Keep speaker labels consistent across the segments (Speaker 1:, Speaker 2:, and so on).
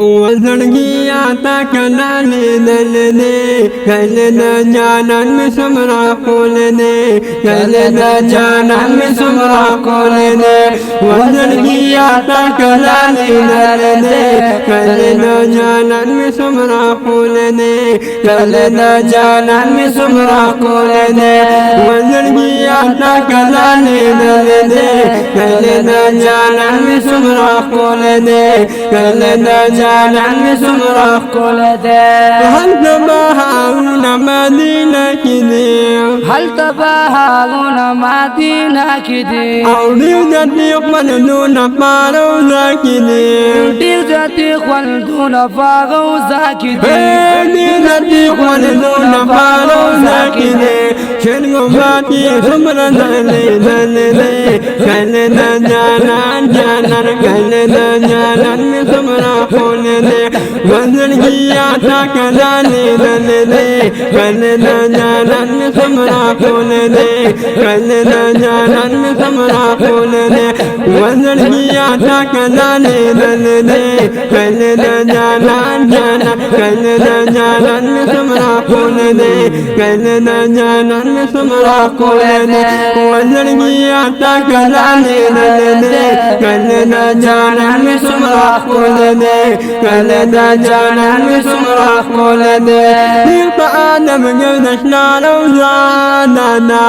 Speaker 1: وزرقيا تكلالي دلني كلنا جانا مسمرا قولني كلنا جانا مسمرا قولني وزرقيا تكلالي دلني كلنا جانا مسمرا قولني كلنا جانا مسمرا قولني وزرقيا تكلالي دلني كلنا جانا مسمرا قولني كلنا جعلن سمرة قلده هل تباهون مدينة كذي
Speaker 2: هل تباهون مدينة كذي
Speaker 1: أو ديوجتي قلدون فارو ذاكذي
Speaker 2: ديوجتي قلدون فارو ذاكذي
Speaker 1: ديوجتي قلدون فارو ذاكذي شنو باتي سمرة دلي دلي كلنا جعلن كلنا جعلن سمرة قولني وزرقيا تكلالي دلني كلنا جانا سمرا قولني كلنا جانا سمرا قولني وزرقيا تكلالي دلني كلنا جانا كلنا جانا سمرا قولني كلنا جانا سمرا قولني وزرقيا تكلالي دلني كلنا جانا سمرا قولني كلنا جانا مسمرا قولني يبقى آدم قدشنا لو زادنا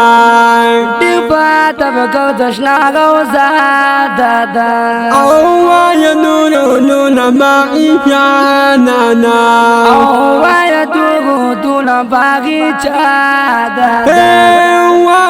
Speaker 2: يبقى آدم قدشنا لو زادنا
Speaker 1: أو يدور باقي جاننا
Speaker 2: أو يدور دون باقي جاننا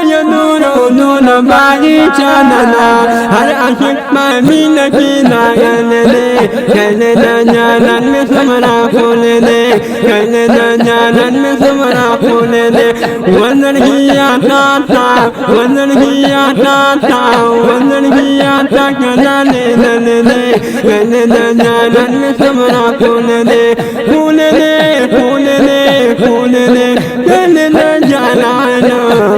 Speaker 1: يدور باقي جاننا هل أشك ما منك ناغنني كلنا جانا مسمرا قولني كلنا جانا مسمرا قولني وزرقيا تاتا وزرقيا تاتا وزرقيا تكلالي دلني كلنا جانا مسمرا قولني قولني قولني قولني كلنا جانا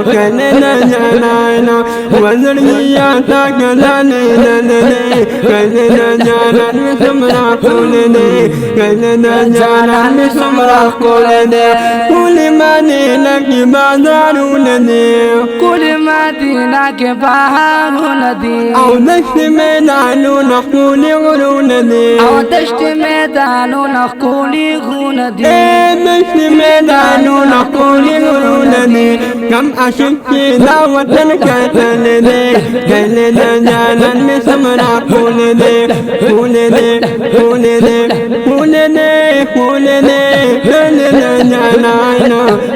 Speaker 1: كلنا جانا وزرقيا تكلالي دلني كلنا جانا مسمرا قولني كلنا جانا مسمرا قولني كل ما دينك بازارونني
Speaker 2: كل ما دينك بازارونني
Speaker 1: أو دشت ميدان نقول غرونني
Speaker 2: أو دشت ميدان نقول غرونني
Speaker 1: دشت ميدان نقول غرونني كم أشكي دعوة كتلني كلنا جانا مسمرا قولني قولني قولني قولني قولني كلنا جانا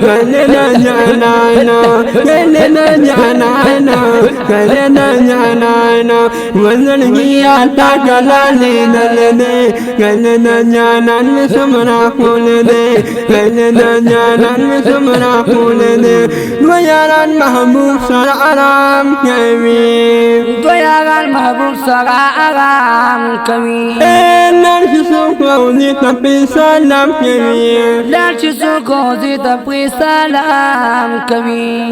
Speaker 1: كلنا جانا كلنا جانا كلنا جانا وزرقيا تكلالي دلني كلنا جانا مسمرا قولني كلنا جانا مسمرا قولني ويرى المحبوب سرعرام كمين
Speaker 2: ويرى المحبوب سرعرام كمين
Speaker 1: Kozi tapi salam kami.
Speaker 2: Narci kozi tapi salam kami.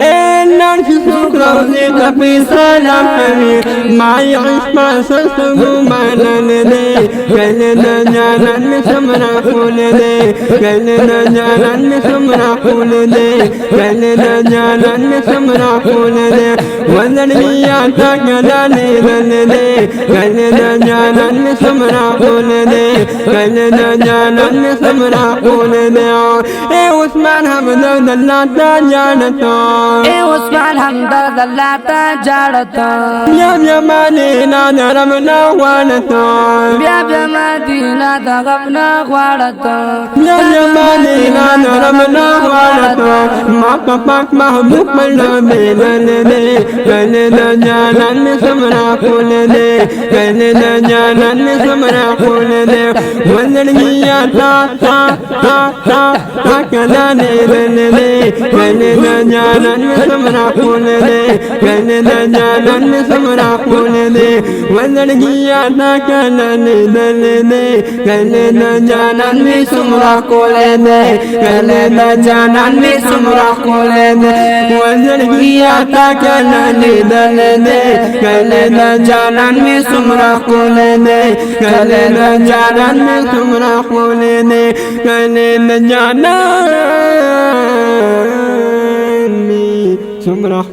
Speaker 1: Narci kozi tapi salam kami. Mai isma sesuatu mana nene. Kelena jalan mesra kulene. Kelena jalan mesra kulene. Kelena jalan mesra kulene. Wazirnya tak kelane nene. Kelena jalan mesra kulene. كلنا جانا مسمرا قولنا عثمان حمد دلاتا جانتا
Speaker 2: عثمان حمد دلاتا جانتا
Speaker 1: يا مدينة دربنا غوالتا
Speaker 2: يا مدينة دربنا غوالتا
Speaker 1: يا مدينة دربنا غوالتا ما كفاك محبوب بالنبي لنبي كلنا جانا مسمرا قولنا كلنا جانا مسمرا قولنا وزرقيا تكلالي دلني كلنا جانا مسمرا قولني كلنا جانا مسمرا قولني وزرقيا تكلالي دلني كلنا جانا مسمرا قولني كلنا جانا مسمرا قولني وزرقيا تكلالي دلني كلنا جانا مسمرا قولني كلنا جانا سمرح ولدي كلنا جاناني سمرح